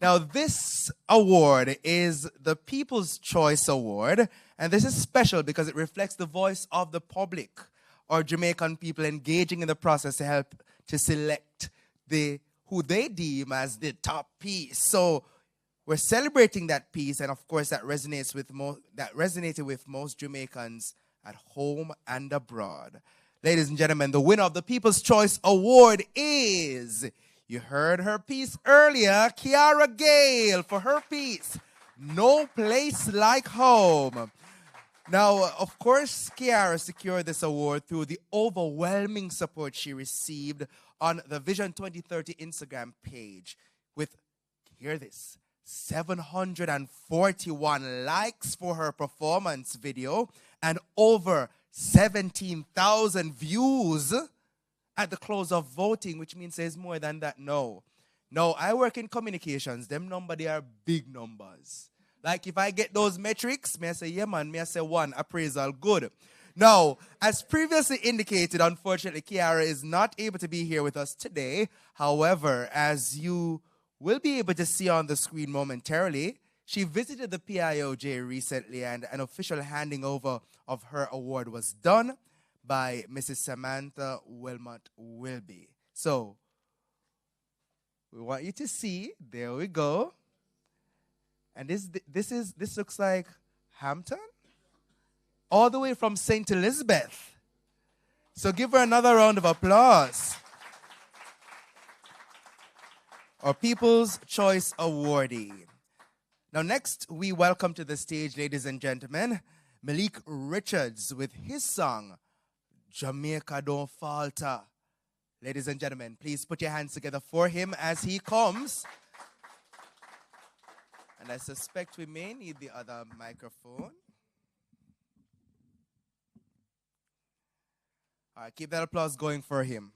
Now, this award is the People's Choice Award, and this is special because it reflects the voice of the public or Jamaican people engaging in the process to help to select who they deem as the top piece. So we're celebrating that piece, and of course that resonated with most Jamaicans at home and abroad. Ladies and gentlemen, the winner of the People's Choice Award is, you heard her piece earlier, Kiara Gale, for her piece, No Place Like Home. Now, of course, Kiara secured this award through the overwhelming support she received on the Vision 2030 Instagram page with, hear this, 741 likes for her performance video and over 17,000 views at the close of voting, which means there's more than that. No, I work in communications. Them numbers, they are big numbers. Like if I get those metrics, may I say, yeah man, may I say one, appraisal, good. Now, as previously indicated, unfortunately, Kiara is not able to be here with us today. However, as you will be able to see on the screen momentarily, she visited the PIOJ recently, and an official handing over of her award was done by Mrs. Samantha Wilmot Wilby. So, we want you to see, there we go. And this looks like Hampton? All the way from St. Elizabeth. So give her another round of applause. Our People's Choice Awardee. Now next, we welcome to the stage, ladies and gentlemen, Malik Richards with his song, Jamaica Don't Falter. Ladies and gentlemen, please put your hands together for him as he comes. And I suspect we may need the other microphone. All right, keep that applause going for him.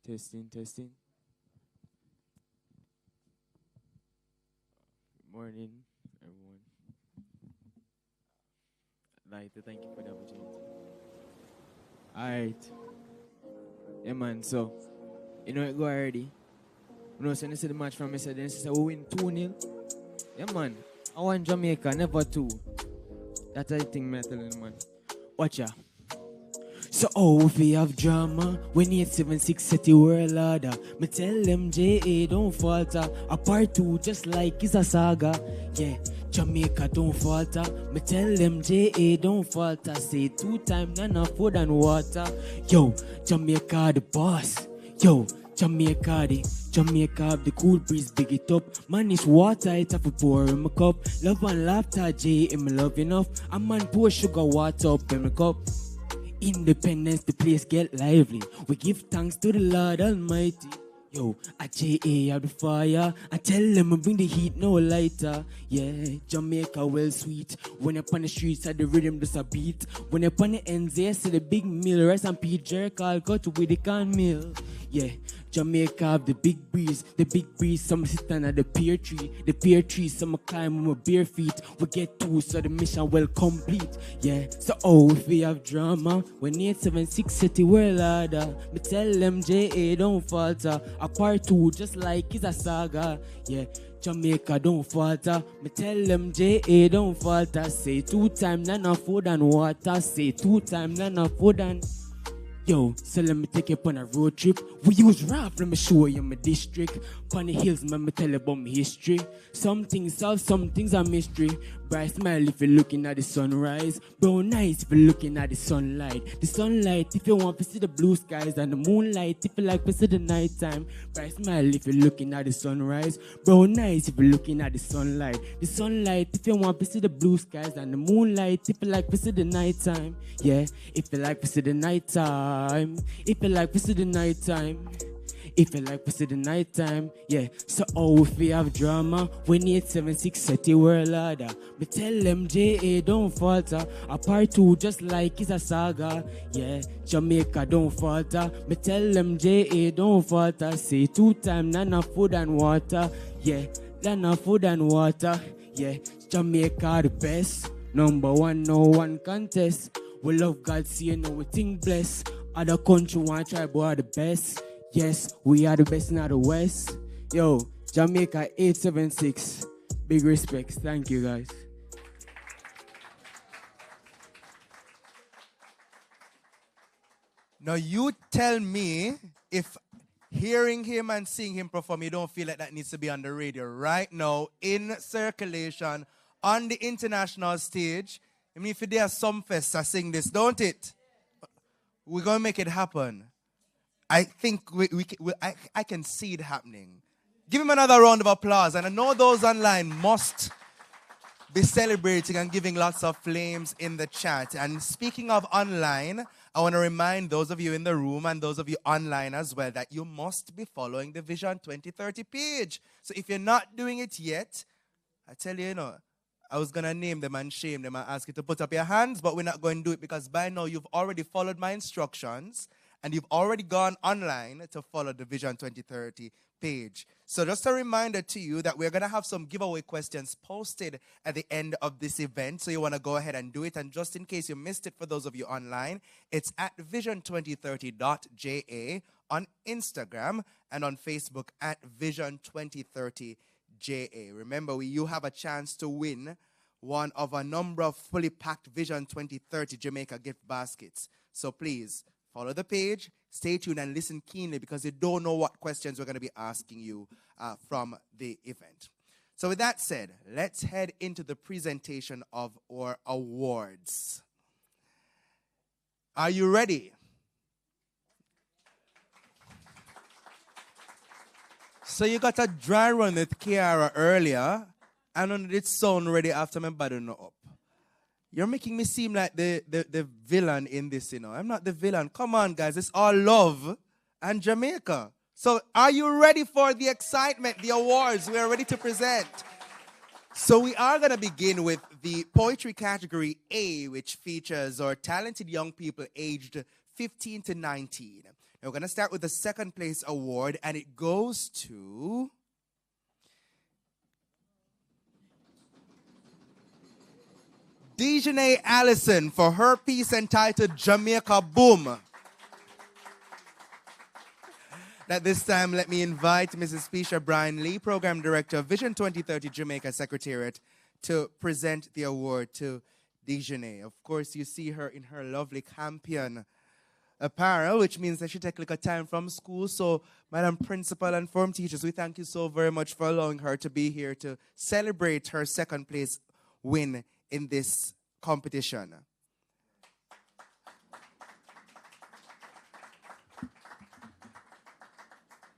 Testing. Good morning, everyone. I'd like to thank you for the opportunity. Alright. Yeah, man, so, you know it go already. You know, so this is the match from me, so then say we win 2-0. Yeah, man. I want Jamaica, never 2. That's the thing, I'm telling you, man. Watch ya. So if we have drama, when 876 set the world order, me tell them J.A. don't falter. A part 2 just like it's a saga. Yeah, Jamaica don't falter. Me tell them J.A. don't falter. Say 2 times none food and water. Yo, Jamaica the boss. Yo, Jamaica have the cool breeze, big it up. Man, it's water, it have to pour in my cup. Love and laughter, J.A. me love enough. A man pour sugar water up in my cup. Independence, the place get lively. We give thanks to the Lord Almighty. Yo, a J.A. have the fire. I tell them I bring the heat, no lighter. Yeah, Jamaica well sweet. When you're on the streets, at the rhythm just a beat. When you're on the ends, they see the big meal. Rice and pea jerk, I'll go to with the can meal. Yeah, Jamaica have the big breeze. Some sit under the pear tree, some climb on my bare feet. We get 2, so the mission well complete. Yeah, so if we have drama, when 876 city world order, me tell them J.A. don't falter. A part 2 just like it's a saga. Yeah, Jamaica don't falter. Me tell them J.A. don't falter. Say 2 times none food and water. Say 2 times none food and... Yo, so let me take you on a road trip. We use rap, let me show you my district. On the hills, let me tell you about my history. Some things solve, some things are mystery. Bright smile if you're looking at the sunrise. Brown eyes if you're looking at the sunlight. The sunlight if you want to see the blue skies. And the moonlight if you like to see the nighttime. Bright smile if you're looking at the sunrise. Brown eyes if you're looking at the sunlight. The sunlight if you want to see the blue skies. And the moonlight if you like to see the nighttime. Yeah, if you like to see the nighttime. If you like to see the nighttime. If you like to see the nighttime, yeah. So if we have drama, when 876 set the world order. Me tell them J.A. don't falter. A part 2 just like it's a saga. Yeah, Jamaica don't falter. Me tell them J.A. don't falter. Say 2 times, none food and water. Yeah, none food and water. Yeah, Jamaica the best. Number 1, no one contest. We love God, see no we think blessed. Other country want try, but are the best. Yes, we are the best in the West. Yo, Jamaica 876. Big respects. Thank you, guys. Now you tell me if hearing him and seeing him perform, you don't feel like that needs to be on the radio right now, in circulation, on the international stage. I mean, if there are some fests that sing this, don't it? We're going to make it happen. I think I can see it happening. Give him another round of applause. And I know those online must be celebrating and giving lots of flames in the chat. And speaking of online, I want to remind those of you in the room and those of you online as well that you must be following the Vision 2030 page. So if you're not doing it yet, I tell you, I was going to name them and shame them and ask you to put up your hands, but we're not going to do it because by now you've already followed my instructions. And you've already gone online to follow the Vision 2030 page. So just a reminder to you that we're going to have some giveaway questions posted at the end of this event. So you want to go ahead and do it. And just in case you missed it for those of you online, it's at vision2030.ja on Instagram and on Facebook at Vision2030JA. Remember, you have a chance to win one of a number of fully packed Vision 2030 Jamaica gift baskets. So please, follow the page, stay tuned, and listen keenly because you don't know what questions we're going to be asking you from the event. So with that said, let's head into the presentation of our awards. Are you ready? So you got a dry run with Kiara earlier, and it sound ready after my body no up. You're making me seem like the villain in this, I'm not the villain. Come on, guys. It's all love and Jamaica. So are you ready for the excitement, the awards we are ready to present? So we are going to begin with the poetry category A, which features our talented young people aged 15 to 19. Now we're going to start with the second place award, and it goes to Dejanay Allison for her piece entitled Jamaica Boom. At this time, let me invite Mrs. Fisher Brian Lee, Program Director of Vision 2030 Jamaica Secretariat, to present the award to Dejanay. Of course, you see her in her lovely Campion apparel, which means that she takes like a time from school. So, Madam Principal and form teachers, we thank you so very much for allowing her to be here to celebrate her second place win in this competition.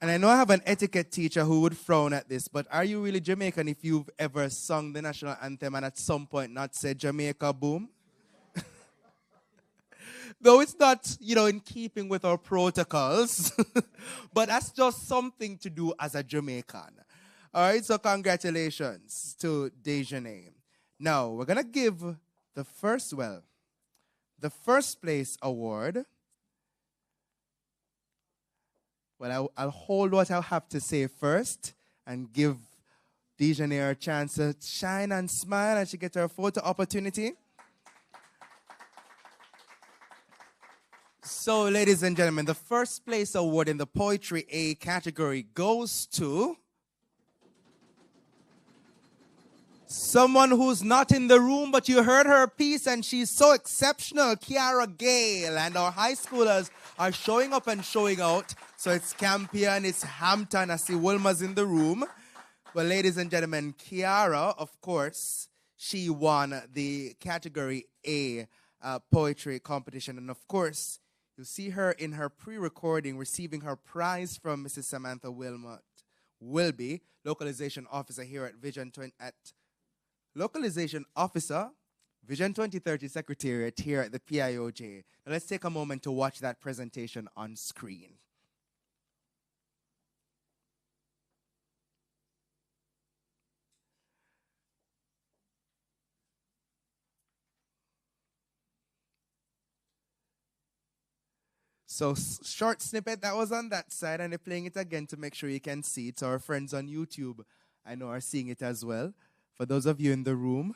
And I know I have an etiquette teacher who would frown at this, but are you really Jamaican if you've ever sung the national anthem and at some point not said Jamaica Boom? Though it's not, in keeping with our protocols, but that's just something to do as a Jamaican. All right, so congratulations to Dejanay. Now, we're going to give the first place award. Well, I'll hold what I have to say first and give Dejanay a chance to shine and smile and she gets her photo opportunity. So, ladies and gentlemen, the first place award in the Poetry A category goes to someone who's not in the room, but you heard her piece and she's so exceptional, Kiara Gale. And our high schoolers are showing up and showing out. So it's Campion, it's Hampton. I see Wilma's in the room. Well, ladies and gentlemen, Kiara, of course, she won the category A poetry competition. And of course, you'll see her in her pre-recording receiving her prize from Mrs. Samantha Wilby, localization officer here at Localization Officer, Vision 2030 Secretariat here at the PIOJ. Now let's take a moment to watch that presentation on screen. So short snippet that was on that side, and they're playing it again to make sure you can see it. So our friends on YouTube, I know, are seeing it as well. For those of you in the room,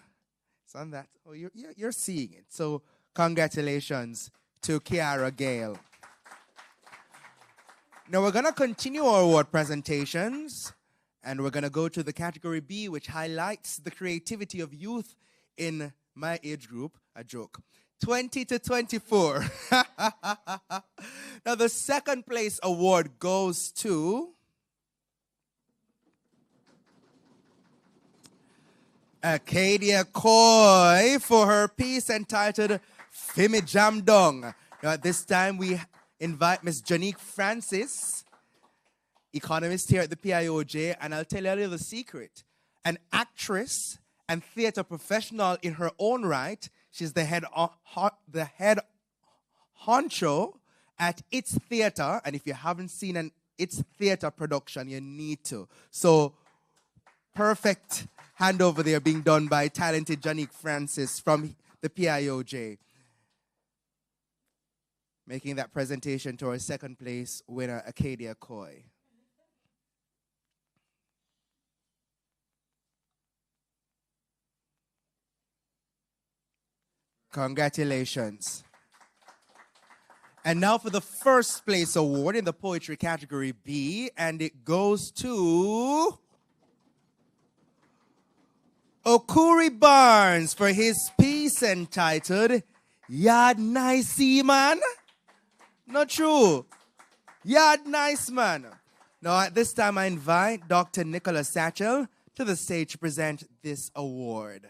it's on that. Oh, you're seeing it. So congratulations to Kiara Gale. Now we're going to continue our award presentations, and we're going to go to the category B, which highlights the creativity of youth in my age group. A joke. 20 to 24. Now the second place award goes to Acadia Coy for her piece entitled Fimi Jamdong. Now at this time we invite Miss Janique Francis, economist here at the PIOJ, and I'll tell you a little secret. An actress and theater professional in her own right. She's the head honcho at It's Theater, and if you haven't seen an It's Theater production, you need to. So, perfect handover there being done by talented Janique Francis from the PIOJ, making that presentation to our second place winner, Acadia Coy. Congratulations. And now for the first place award in the poetry category B, and it goes to Okuri Barnes for his piece entitled Yard Nice Man. Not true. Yard Nice Man. Now at this time I invite Dr. Nicholas Satchel to the stage to present this award.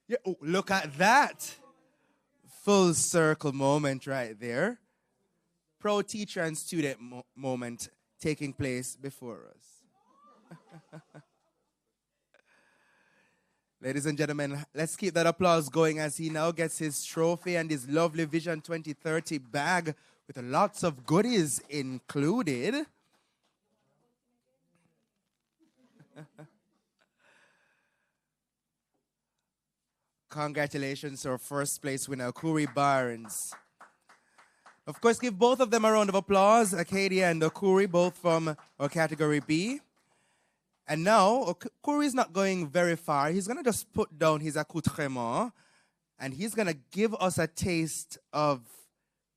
Yeah, oh, look at that. Full circle moment right there. Pro teacher and student moment taking place before us. Ladies and gentlemen, let's keep that applause going as he now gets his trophy and his lovely Vision 2030 bag with lots of goodies included. Congratulations to our first place winner, Okuri Barnes. Of course, give both of them a round of applause, Acadia and Okuri, both from our category B. And now, Okuri is not going very far. He's going to just put down his accoutrement, and he's going to give us a taste of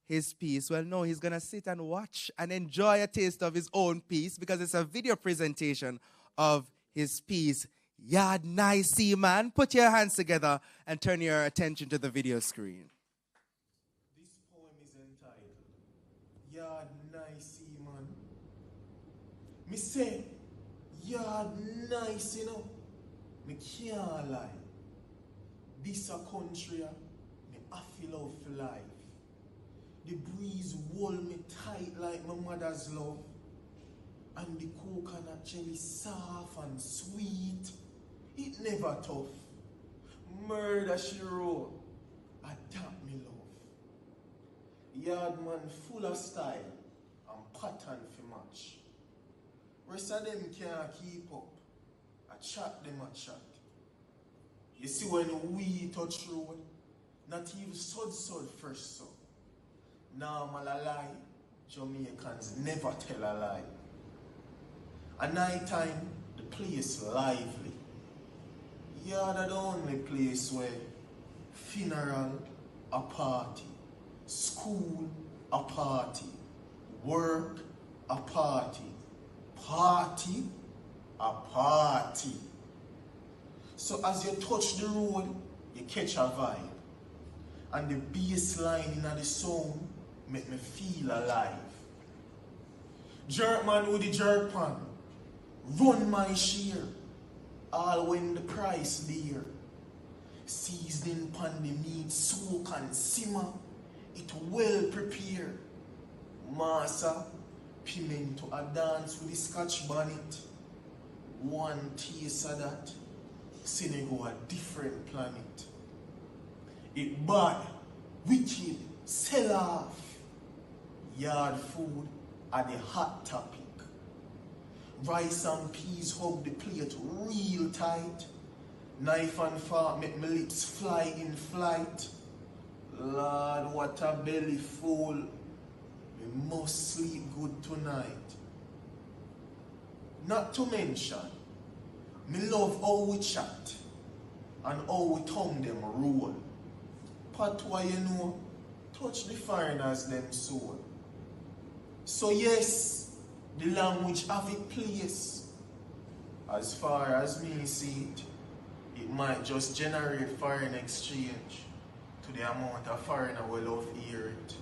his piece. Well, no, he's going to sit and watch and enjoy a taste of his own piece because it's a video presentation of his piece, Yard Nice Man. Put your hands together and turn your attention to the video screen. This poem is entitled Yard Nice Man. Me say, yard nice, you know. Me can't lie. This a country, me I feel love for life. The breeze hold me tight like my mother's love. And the coconut jelly soft and sweet. It never tough. Murder she wrote. Adapt me love. Yard man full of style and pattern for match. Rest of them can't keep up. I chat them a chat. You see when we touch road, not even sod first so. Normal a lie, Jamaicans never tell a lie. At night time, the place lively. Yard the only place where funeral a party, school a party, work a party, party a party. So as you touch the road, you catch a vibe. And the bass line in the song make me feel alive. Jerk man with the jerk pan, Run my share, all when the price dear. Seasoning pan the meat, soak and simmer, it well prepared. Massa, pimento a dance with the scotch bonnet. One taste of that, Senegal a different planet. It bad, wicked, sell off. Yard food are the hot topic. Rice and peas hug the plate real tight. Knife and fork make my lips fly in flight. Lord, what a belly full. We must sleep good tonight. Not to mention, me love how we chat and how we tongue them roll. Patois, you know, touch the foreigners them soul. So yes, the language have its place. As far as me see it, it might just generate foreign exchange to the amount of foreigner we love hear it.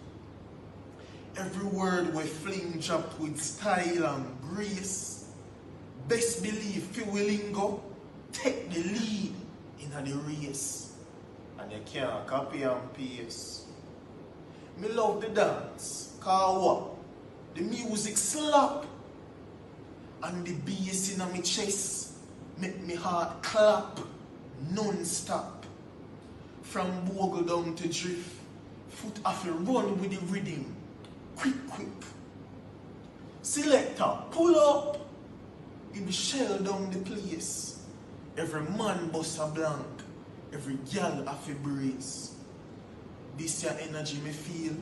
Every word we fling dropped with style and grace. Best believe Fiwilingo take the lead in the race. And you can't copy and paste. Me love the dance, cause what? The music slap. And the bass in my chest make me heart clap non-stop. From bogle down to drift, foot off a run with the rhythm. Quick, quick. Selector, pull up. In the shell down the place. Every man bust a blank. Every gal have a brace. This your energy me feel.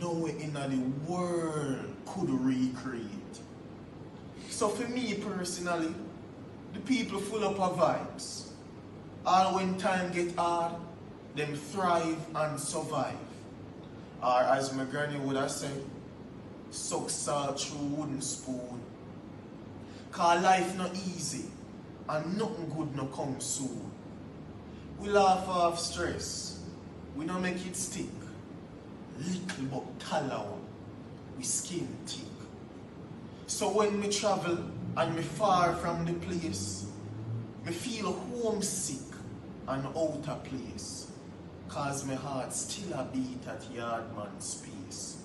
Nowhere in the world could recreate. So for me personally, the people full up of vibes. All when time get hard, them thrive and survive. Or as my granny would have said, suck salt through wooden spoon. Cause life not easy and nothing good no come soon. We laugh off stress, we don't make it stick. Little but taller, we skin thick. So when me travel and me far from the place, me feel homesick and out of place. Cause my heart still a beat at yardman space.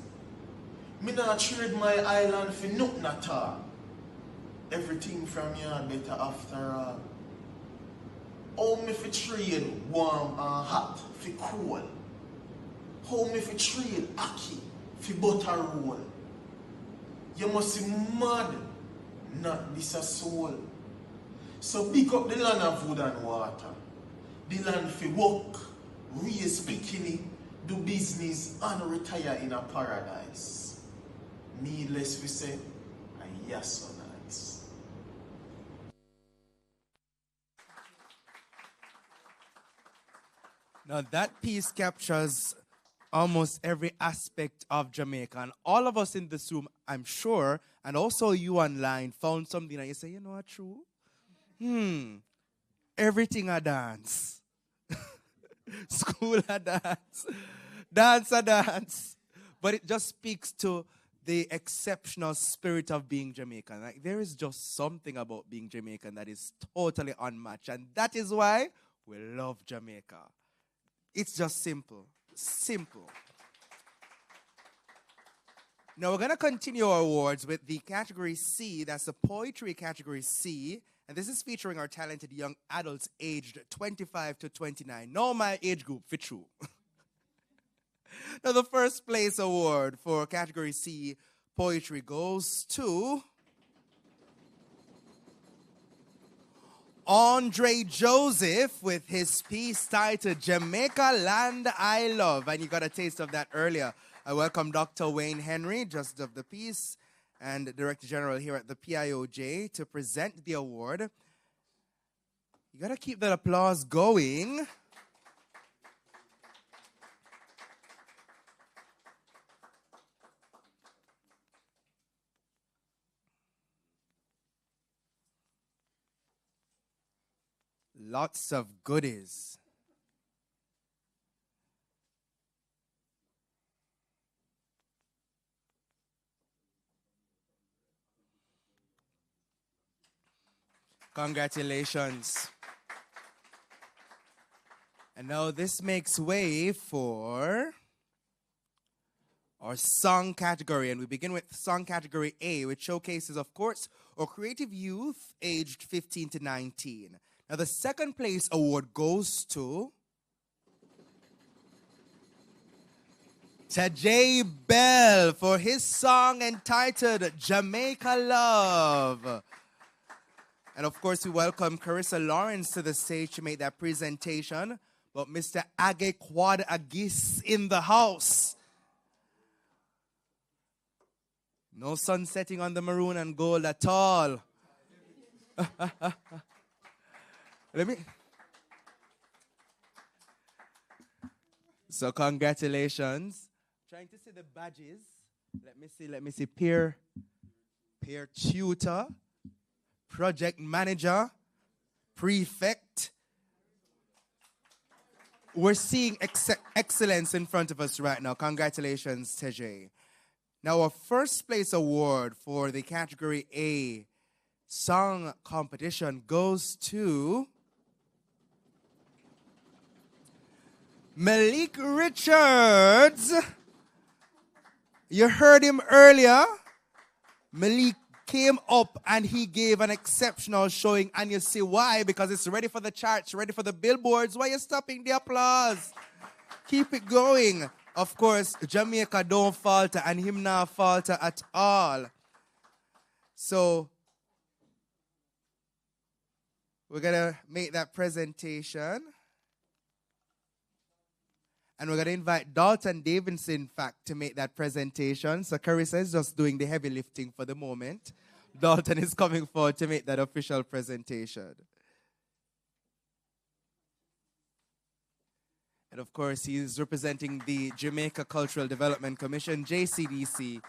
Me not trade my island for nothing at all. Everything from yard better after all. How me fi trade warm and hot for cool? How me fi trade ackee for butter roll? You must be mad, not this a soul. So pick up the land of wood and water. The land fi work, raise bikini, do business and retire in a paradise. Needless we say, a yes so nice. Now that piece captures almost every aspect of Jamaica. And all of us in this room, I'm sure, and also you online, found something that you say, you know what, true? Everything a dance. School a dance. Dance a dance. But it just speaks to the exceptional spirit of being Jamaican. Like, there is just something about being Jamaican that is totally unmatched. And that is why we love Jamaica. It's just simple. Simple. Now we're going to continue our awards with the category C. That's the poetry category C. And this is featuring our talented young adults aged 25 to 29. Know my age group, for true. Now the first place award for category C poetry goes to Andre Joseph with his piece titled Jamaica Land I Love. And you got a taste of that earlier. I welcome Dr. Wayne Henry, Justice of the Peace, and Director General here at the PIOJ to present the award. You got to keep that applause going. Lots of goodies. Congratulations. And now this makes way for our song category. And we begin with song category A, which showcases, of course, our creative youth aged 15 to 19. Now the second place award goes to Jay Bell for his song entitled Jamaica Love. And of course, we welcome Carissa Lawrence to the stage to make that presentation. But Mr. Age Quad Agis in the house. No sun setting on the maroon and gold at all. So congratulations. Trying to see the badges. Let me see. Peer tutor, project manager, prefect. We're seeing excellence in front of us right now. Congratulations, Tejay. Now, our first place award for the category A song competition goes to Malik Richards. You heard him earlier. Malik came up and he gave an exceptional showing, and you see why, because it's ready for the charts, ready for the billboards. Why are you stopping the applause? Keep it going. Of course, Jamaica don't falter and him not falter at all. So we're going to make that presentation. And we're going to invite Dalton Davidson, in fact, to make that presentation. So Carissa is just doing the heavy lifting for the moment. Dalton is coming forward to make that official presentation. And of course, he's representing the Jamaica Cultural Development Commission, JCDC,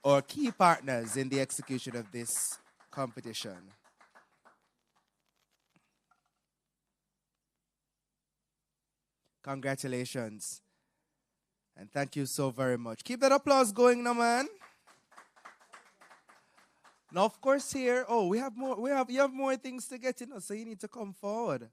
or key partners in the execution of this competition. Congratulations. And thank you so very much. Keep that applause going now, man. Now, of course, here, you have more things to get in, so you need to come forward.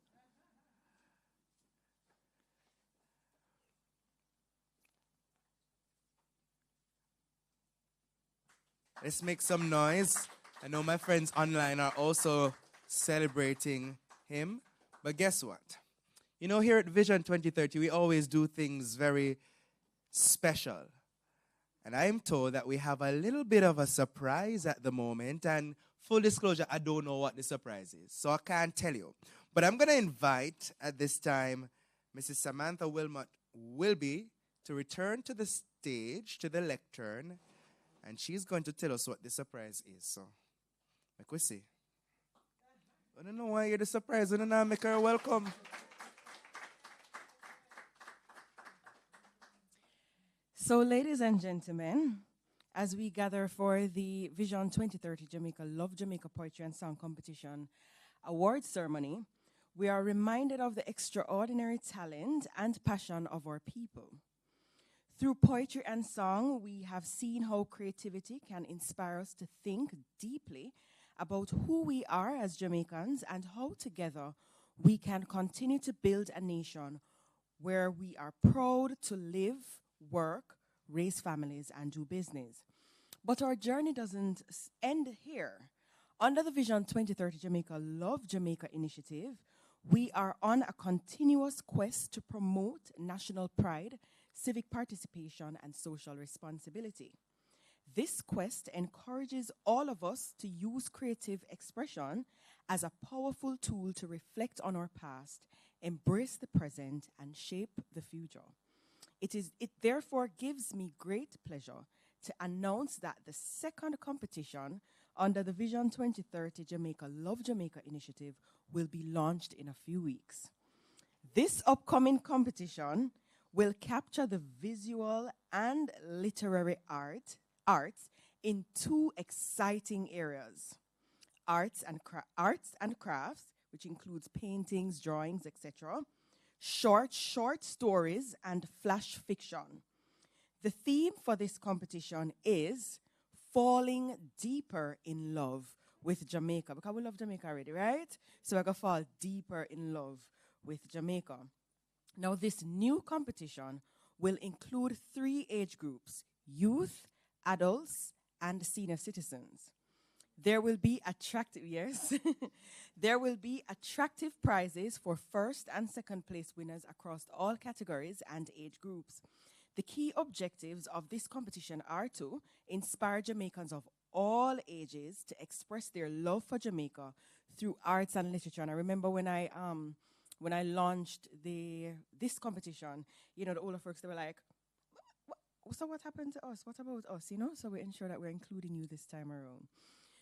Let's make some noise. I know my friends online are also celebrating him. But guess what? You know, here at Vision 2030, we always do things very special. And I'm told that we have a little bit of a surprise at the moment. And full disclosure, I don't know what the surprise is, so I can't tell you. But I'm going to invite, at this time, Mrs. Samantha Wilby to return to the stage, to the lectern, and she's going to tell us what the surprise is. So, like we see. I don't know why you're the surprise. I don't know, make her welcome. So, ladies and gentlemen, as we gather for the Vision 2030 Jamaica Love Jamaica Poetry and Song Competition award ceremony, we are reminded of the extraordinary talent and passion of our people. Through poetry and song, we have seen how creativity can inspire us to think deeply about who we are as Jamaicans and how together we can continue to build a nation where we are proud to live, work, raise families, and do business. But our journey doesn't end here. Under the Vision 2030 Jamaica Love Jamaica initiative, we are on a continuous quest to promote national pride, civic participation, and social responsibility. This quest encourages all of us to use creative expression as a powerful tool to reflect on our past, embrace the present, and shape the future. It therefore gives me great pleasure to announce that the second competition under the Vision 2030 Jamaica Love Jamaica initiative will be launched in a few weeks. This upcoming competition will capture the visual and literary arts in two exciting areas: arts and crafts, which includes paintings, drawings, etc., short stories, and flash fiction. The theme for this competition is Falling Deeper in Love with Jamaica, because we love Jamaica already, right? So we're going to fall deeper in love with Jamaica. Now, this new competition will include 3 age groups: youth, adults, and senior citizens. There will be attractive, yes, there will be attractive prizes for first and second place winners across all categories and age groups. The key objectives of this competition are to inspire Jamaicans of all ages to express their love for Jamaica through arts and literature. And I remember when I launched this competition, the older folks, they were like, so what happened to us? What about us? So we ensure that we're including you this time around.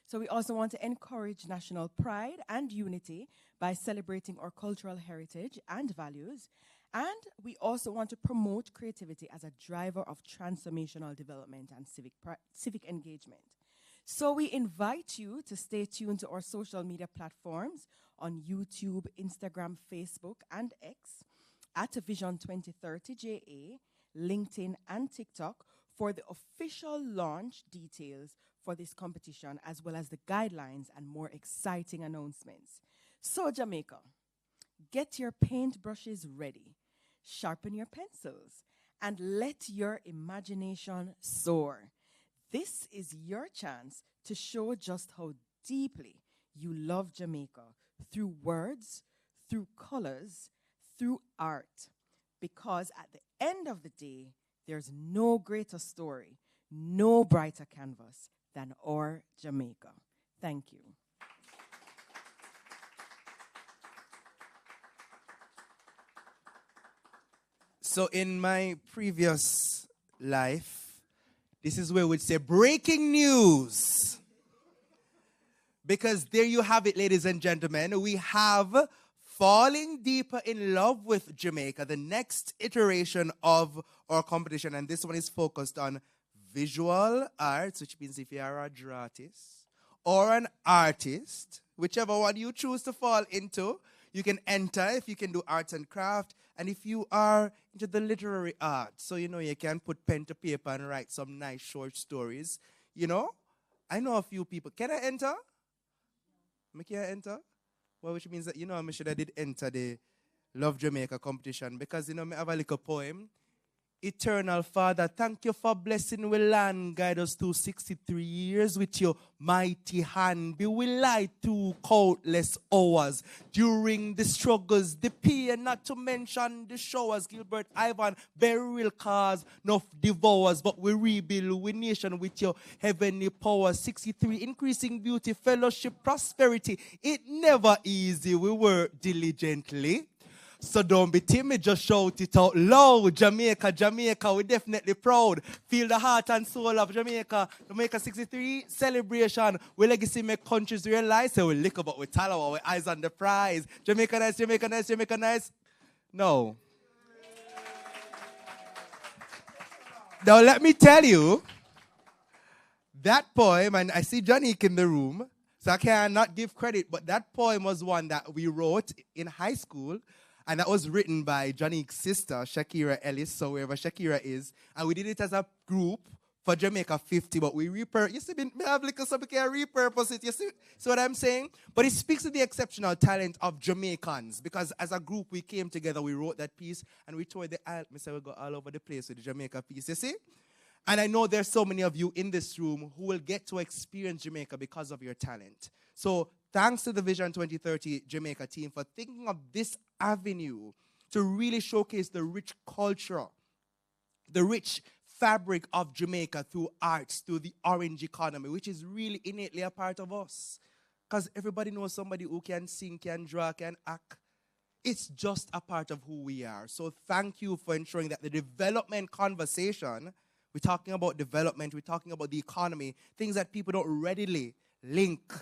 So we also want to encourage national pride and unity by celebrating our cultural heritage and values. And we also want to promote creativity as a driver of transformational development and civic engagement. So we invite you to stay tuned to our social media platforms on YouTube, Instagram, Facebook, and X at Vision 2030 JA, LinkedIn, and TikTok for the official launch details for this competition, as well as the guidelines and more exciting announcements. So Jamaica, get your paintbrushes ready, sharpen your pencils, and let your imagination soar. This is your chance to show just how deeply you love Jamaica through words, through colors, through art. Because at the end of the day, there's no greater story, no brighter canvas than our Jamaica. Thank you. So in my previous life, this is where we'd say breaking news. Because there you have it, ladies and gentlemen. We have Falling Deeper in Love with Jamaica, the next iteration of our competition. And this one is focused on visual arts, which means if you are a dramatist or an artist, whichever one you choose to fall into, you can enter if you can do arts and craft. And if you are into the literary arts, so you can put pen to paper and write some nice short stories. I know a few people. Can I enter? Can I enter? Well, which means that, I should have did enter the Love Jamaica competition because, I have a little poem. Eternal Father, thank you for blessing we land. Guide us through 63 years with your mighty hand. Be we light through countless hours. During the struggles, the pain, not to mention the showers. Gilbert, Ivan, burial cause, enough devours. But we rebuild we nation with your heavenly power. 63, increasing beauty, fellowship, prosperity. It never easy. We work diligently. So don't be timid, just shout it out loud. Jamaica, Jamaica, we're definitely proud. Feel the heart and soul of Jamaica. Jamaica 63 celebration. We legacy make countries realize. So we lick about with Talawa, with eyes on the prize. Jamaica nice, Jamaica nice, Jamaica nice. No. Now let me tell you, that poem, and I see Janique in the room, so I cannot give credit, but that poem was one that we wrote in high school. And that was written by Janique's sister, Shakira Ellis, so wherever Shakira is. And we did it as a group for Jamaica 50, but we you see, me have little something can repurpose it, you see what I'm saying? But it speaks to the exceptional talent of Jamaicans, because as a group we came together, we wrote that piece, and we toured the island. We said we go all over the place with the Jamaica piece, you see? And I know there's so many of you in this room who will get to experience Jamaica because of your talent. So thanks to the Vision 2030 Jamaica team for thinking of this avenue to really showcase the rich culture, the rich fabric of Jamaica through arts, through the orange economy, which is really innately a part of us. Because everybody knows somebody who can sing, can draw, can act. It's just a part of who we are. So thank you for ensuring that the development conversation, we're talking about development, we're talking about the economy, things that people don't readily link.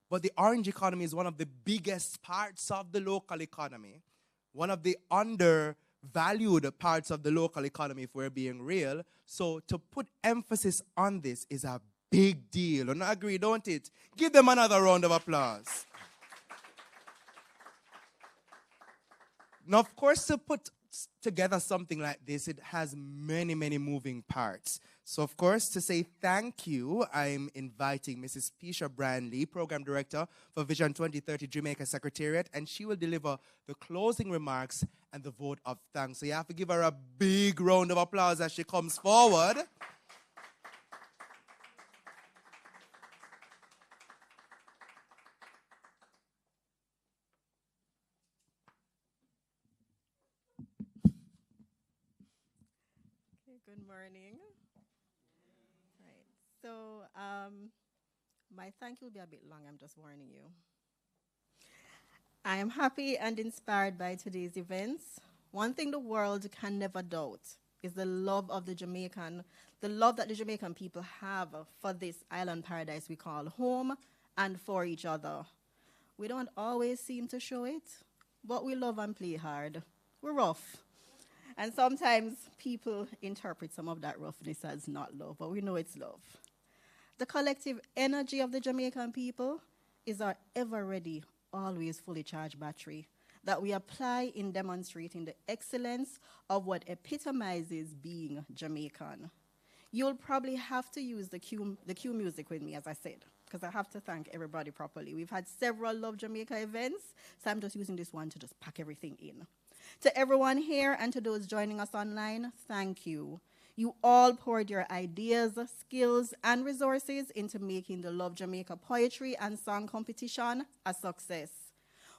But the orange economy is one of the biggest parts of the local economy, one of the undervalued parts of the local economy, if we're being real. So to put emphasis on this is a big deal. Don't agree, don't it? Give them another round of applause. Now, of course, to put together something like this, it has many, many moving parts. So, of course, to say thank you, I'm inviting Mrs. Pisha Brandley, Program Director for Vision 2030 Jamaica Secretariat, and she will deliver the closing remarks and the vote of thanks. So you have to give her a big round of applause as she comes forward. Good morning. Right. So, my thank you will be a bit long. I'm just warning you. I am happy and inspired by today's events. One thing the world can never doubt is the love that the Jamaican people have for this island paradise we call home and for each other. We don't always seem to show it, but we love and play hard. We're rough. And sometimes people interpret some of that roughness as not love, but we know it's love. The collective energy of the Jamaican people is our ever-ready, always fully charged battery that we apply in demonstrating the excellence of what epitomizes being Jamaican. You'll probably have to use the cue music with me, as I said, because I have to thank everybody properly. We've had several Love Jamaica events, so I'm just using this one to just pack everything in. To everyone here and to those joining us online, thank you. You all poured your ideas, skills, and resources into making the Love Jamaica Poetry and Song Competition a success.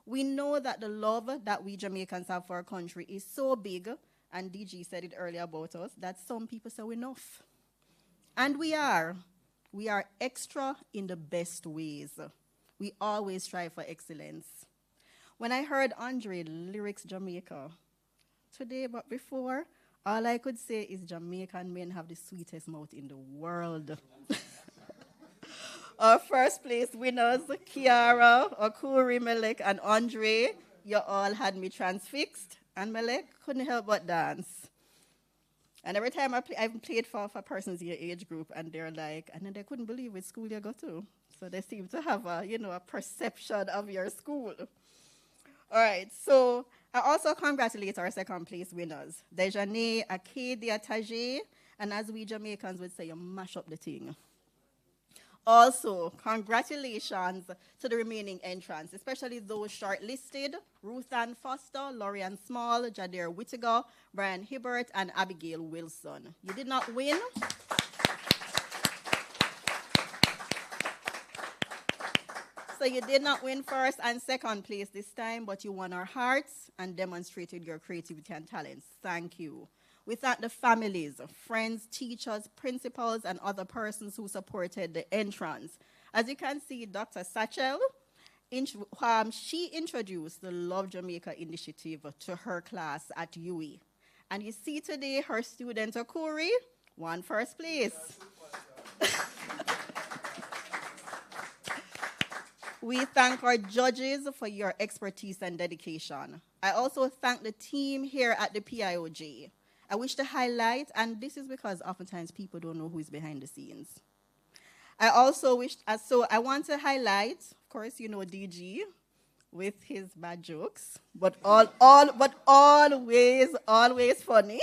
We know that the love that we Jamaicans have for our country is so big, and DG said it earlier about us, that some people say we're enough. And we are. We are extra in the best ways. We always strive for excellence. When I heard Andre lyrics Jamaica today, but before, all I could say is Jamaican men have the sweetest mouth in the world. Our first place winners, Kiara, Okuri, Melek, and Andre, you all had me transfixed, and Melek couldn't help but dance. And every time I've played for persons in your age group, and they're like, and then they couldn't believe which school you go to. So they seem to have a perception of your school. All right, so I also congratulate our second place winners, Dejane, Acadia, Tajay, and as we Jamaicans would say, you mash up the thing. Also, congratulations to the remaining entrants, especially those shortlisted, Ruth Ann Foster, Lorian Small, Jadir Whittaker, Brian Hibbert, and Abigail Wilson. You did not win. So you did not win first and second place this time, but you won our hearts and demonstrated your creativity and talents. Thank you. We thank the families, friends, teachers, principals, and other persons who supported the entrance. As you can see, Dr. Satchel, she introduced the Love Jamaica initiative to her class at UE. And you see today her student, Okuri, won first place. We thank our judges for your expertise and dedication. I also thank the team here at the PIOJ. I wish to highlight, and this is because oftentimes people don't know who is behind the scenes. I want to highlight, of course, DG with his bad jokes, but always funny.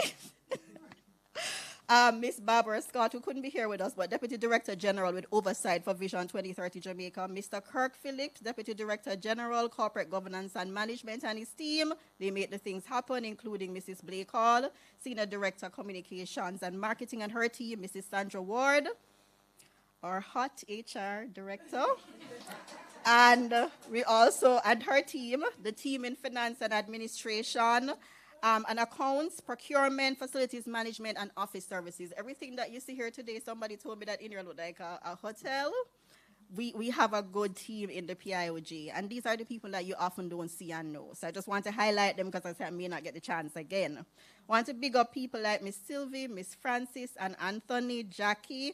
Miss Barbara Scott, who couldn't be here with us, but Deputy Director General with oversight for Vision 2030 Jamaica, Mr. Kirk Phillips, Deputy Director General, Corporate Governance and Management, and his team. They made the things happen, including Mrs. Blake Hall, Senior Director, Communications and Marketing, and her team, Mrs. Sandra Ward, our hot HR Director. And her team, the team in Finance and Administration, and accounts, procurement, facilities management, and office services. Everything that you see here today, somebody told me that in here looked like a hotel. We have a good team in the PIOG, and these are the people that you often don't see and know. So I just want to highlight them because I said I may not get the chance again. I want to big up people like Miss Sylvie, Miss Francis, and Anthony, Jackie.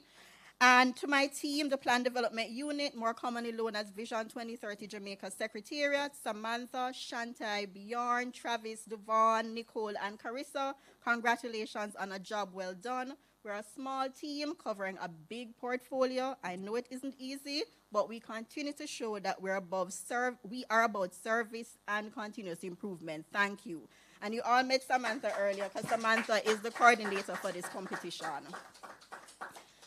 And to my team, the Plan Development Unit, more commonly known as Vision 2030 Jamaica Secretariat, Samantha, Shantai, Bjorn, Travis, Devon, Nicole, and Carissa, congratulations on a job well done. We're a small team covering a big portfolio. I know it isn't easy, but we continue to show that we are about service and continuous improvement. Thank you. And you all met Samantha earlier because Samantha is the coordinator for this competition.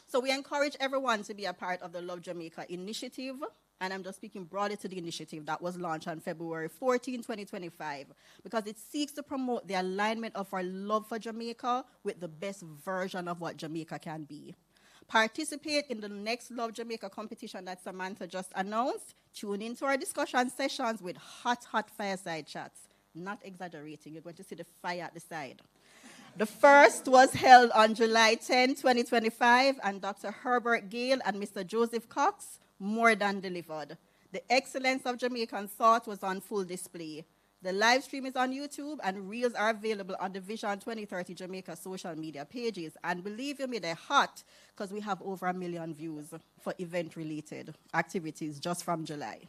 So we encourage everyone to be a part of the Love Jamaica initiative. And I'm just speaking broadly to the initiative that was launched on February 14, 2025, because it seeks to promote the alignment of our love for Jamaica with the best version of what Jamaica can be. Participate in the next Love Jamaica competition that Samantha just announced. Tune into our discussion sessions with hot fireside chats. Not exaggerating, you're going to see the fire at the side. The first was held on July 10, 2025, and Dr. Herbert Gale and Mr. Joseph Cox more than delivered. The excellence of Jamaican thought was on full display. The live stream is on YouTube, and reels are available on the Vision 2030 Jamaica social media pages. And believe you me, they're hot because we have over 1 million views for event-related activities just from July.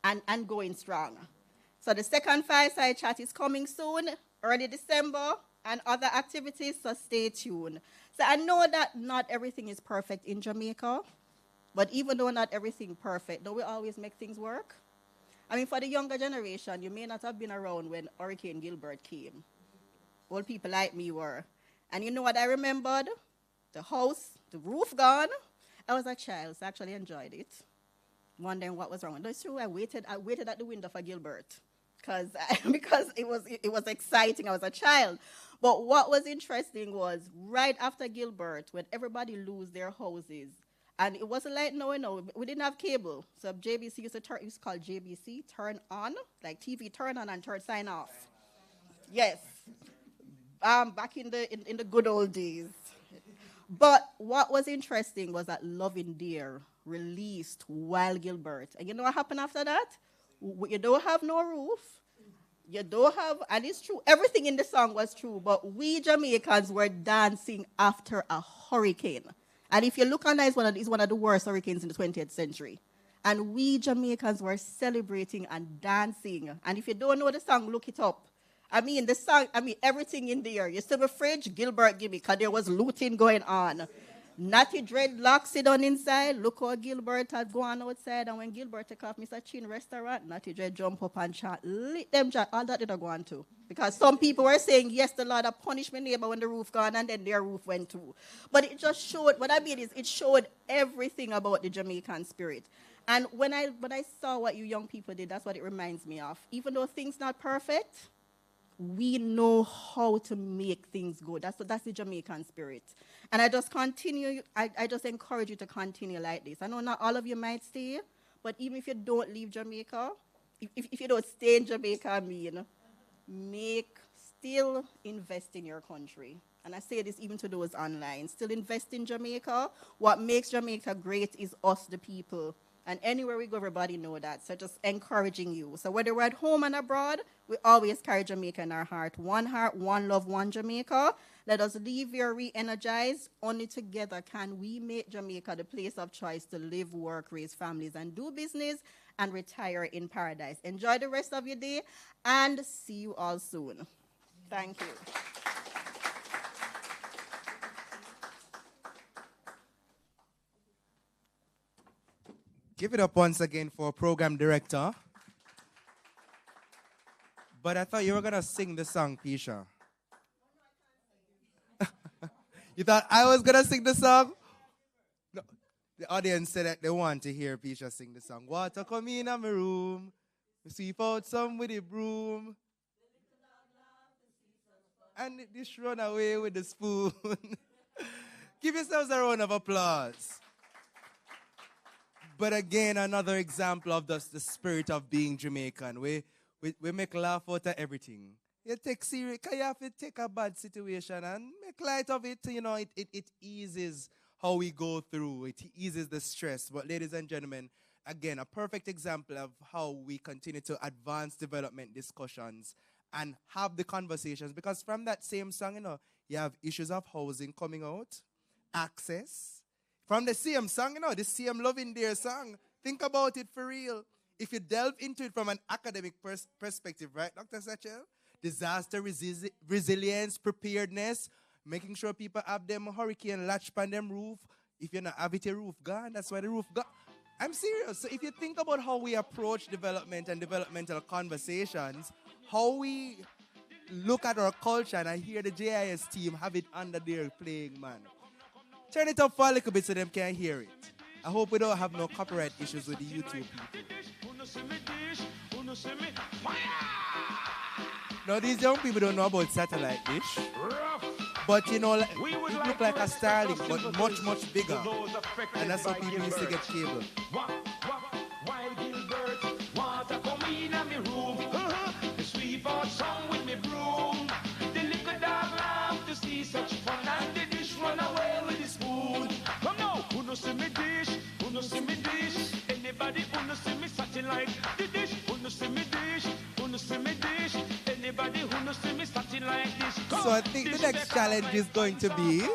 And going strong. So the second fireside chat is coming soon, early December, and other activities, so stay tuned. So I know that not everything is perfect in Jamaica, but even though not everything perfect, don't we always make things work? I mean, for the younger generation, you may not have been around when Hurricane Gilbert came. Old people like me were. And you know what I remembered? The house, the roof gone. I was a child, so I actually enjoyed it. Wondering what was wrong. That's true, I waited at the window for Gilbert because it was exciting. I was a child. But what was interesting was right after Gilbert, when everybody lose their houses, and it wasn't like no, we didn't have cable. So JBC used to turn, it was called JBC, turn on, like TV turn on and turn sign off. Yes. Back in the good old days. But what was interesting was that Loving Dear released while Gilbert. And you know what happened after that? You don't have no roof. You don't have, and it's true, everything in the song was true, but we Jamaicans were dancing after a hurricane. And if you look on that, it's one of the worst hurricanes in the 20th century. And we Jamaicans were celebrating and dancing. And if you don't know the song, look it up. The song, everything in there. You see the fridge, Gilbert give me, because there was looting going on. Natty Dreadlock sit on inside. Look how Gilbert had gone outside. And when Gilbert took off Mr. Chin restaurant, Natty Dread jump up and chat. Lit them chat. All that did I go on to. Because some people were saying, yes, the Lord have punished my neighbor when the roof gone, and then their roof went too. But it just showed, what I mean is, it showed everything about the Jamaican spirit. And when I saw what you young people did, that's what it reminds me of. Even though things not perfect, we know how to make things good. That's the Jamaican spirit. And I just encourage you to continue like this. I know not all of you might stay, but even if you don't leave Jamaica, if you don't stay in Jamaica, still invest in your country. And I say this even to those online. Still invest in Jamaica. What makes Jamaica great is us, the people. And anywhere we go, everybody know that. So just encouraging you. So whether we're at home and abroad, we always carry Jamaica in our heart, one love, one Jamaica. Let us leave here re-energized. Only together can we make Jamaica the place of choice to live, work, raise families, and do business, and retire in paradise. Enjoy the rest of your day, and see you all soon. Thank you. Give it up once again for program director. But I thought you were going to sing the song, Pisha. You thought I was going to sing the song? No. The audience said that they want to hear Pisha sing the song. Water come in my room. We sweep out some with the broom. And the dish run away with the spoon. Give yourselves a round of applause. But again, another example of the spirit of being Jamaican. We make laugh out of everything. You take serious, because you have to take a bad situation and make light of it. You know, it eases how we go through. It eases the stress. But ladies and gentlemen, again, a perfect example of how we continue to advance development discussions and have the conversations. Because from that same song, you have issues of housing coming out, access. From the same song, the same Loving Dear song. Think about it for real. If you delve into it from an academic perspective, right, Dr. Satchel? Disaster resilience, preparedness, making sure people have them hurricane latch on them roof. If you're not have it, your roof gone. That's why the roof gone. I'm serious. So if you think about how we approach development and developmental conversations, how we look at our culture and I hear the JIS team have it under there playing, man. Turn it up for a little bit so them can hear it. I hope we don't have no copyright issues with the YouTube people. Now, these young people don't know about satellite dish. But, you know, it look like a Starlink, but much, much bigger. And that's how people used to get cable. Wild Gilbert, water come in my room. The sweep out song with me broom. The little dog laugh to see such fun, and the dish run away with the spoon. Come now, who no see me dish? Who no see me dish? Anybody who no see me something like the dish? Who no see me dish? Who no see me dish? Anybody who no see me something like this? So I think the next challenge is going to be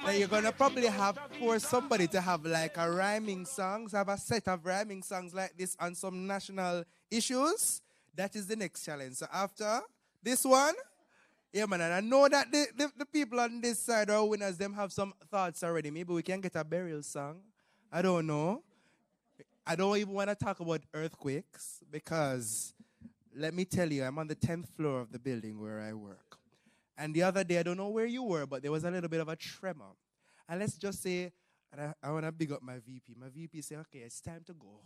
that you're going to probably have for somebody to have like a rhyming songs, have a set of rhyming songs like this on some national issues. That is the next challenge. So after this one, yeah, man, and I know that the people on this side are winners. Them have some thoughts already. Maybe we can get a burial song. I don't know. I don't even want to talk about earthquakes because let me tell you, I'm on the 10th floor of the building where I work. And the other day, I don't know where you were, but there was a little bit of a tremor. And let's just say, and I want to big up my VP. My VP said, okay, it's time to go.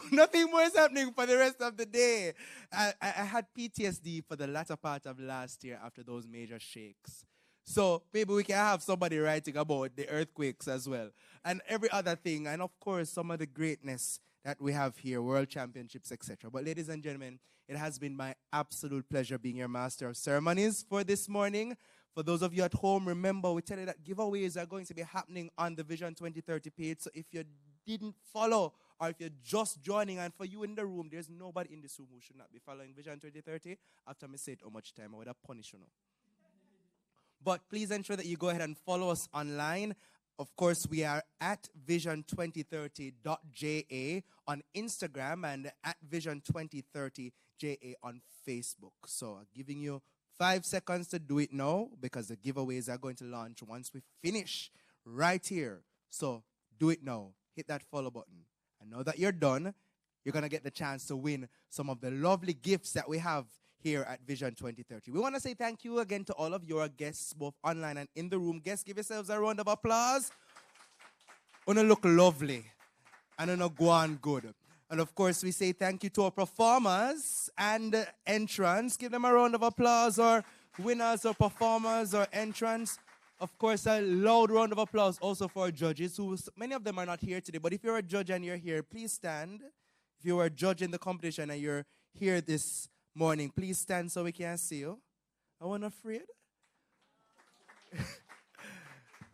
Nothing more is happening for the rest of the day. I had PTSD for the latter part of last year after those major shakes. So maybe we can have somebody writing about the earthquakes as well. And every other thing. And of course, some of the greatness that we have here, world championships, etc. But ladies and gentlemen, it has been my absolute pleasure being your master of ceremonies for this morning. For those of you at home, remember, we tell you that giveaways are going to be happening on the Vision 2030 page. So if you didn't follow or if you're just joining, and for you in the room, there's nobody in this room who should not be following Vision 2030. After me said how much time, I would have punished you. But please ensure that you go ahead and follow us online. Of course, we are at vision2030.ja on Instagram and at vision2030.ja on Facebook. So I'm giving you 5 seconds to do it now because the giveaways are going to launch once we finish right here. So do it now. Hit that follow button. And now that you're done, you're going to get the chance to win some of the lovely gifts that we have here at Vision 2030. We want to say thank you again to all of your guests, both online and in the room. Guests, give yourselves a round of applause. Wanna look lovely and wanna go on good. And of course, we say thank you to our performers and entrants. Give them a round of applause, or winners or performers or entrants. Of course, a loud round of applause also for our judges, who many of them are not here today. But if you're a judge and you're here, please stand. If you are a judge in the competition and you're here this morning, please stand so we can see you. I wasn't afraid.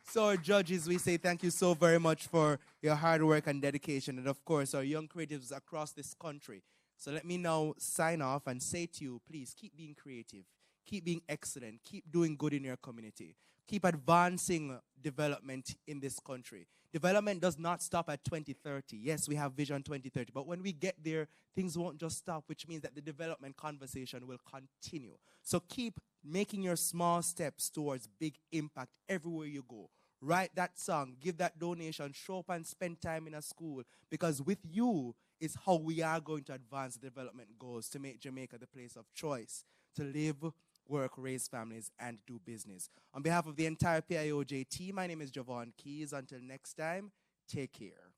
So our judges, we say thank you so very much for your hard work and dedication. And of course, our young creatives across this country. So let me now sign off and say to you, please keep being creative. Keep being excellent. Keep doing good in your community. Keep advancing development in this country. Development does not stop at 2030. Yes, we have Vision 2030. But when we get there, things won't just stop, which means that the development conversation will continue. So keep making your small steps towards big impact everywhere you go. Write that song, give that donation, show up and spend time in a school. Because with you is how we are going to advance the development goals to make Jamaica the place of choice, to live, work, raise families, and do business. On behalf of the entire PIOJ team, my name is Javon Keys. Until next time, take care.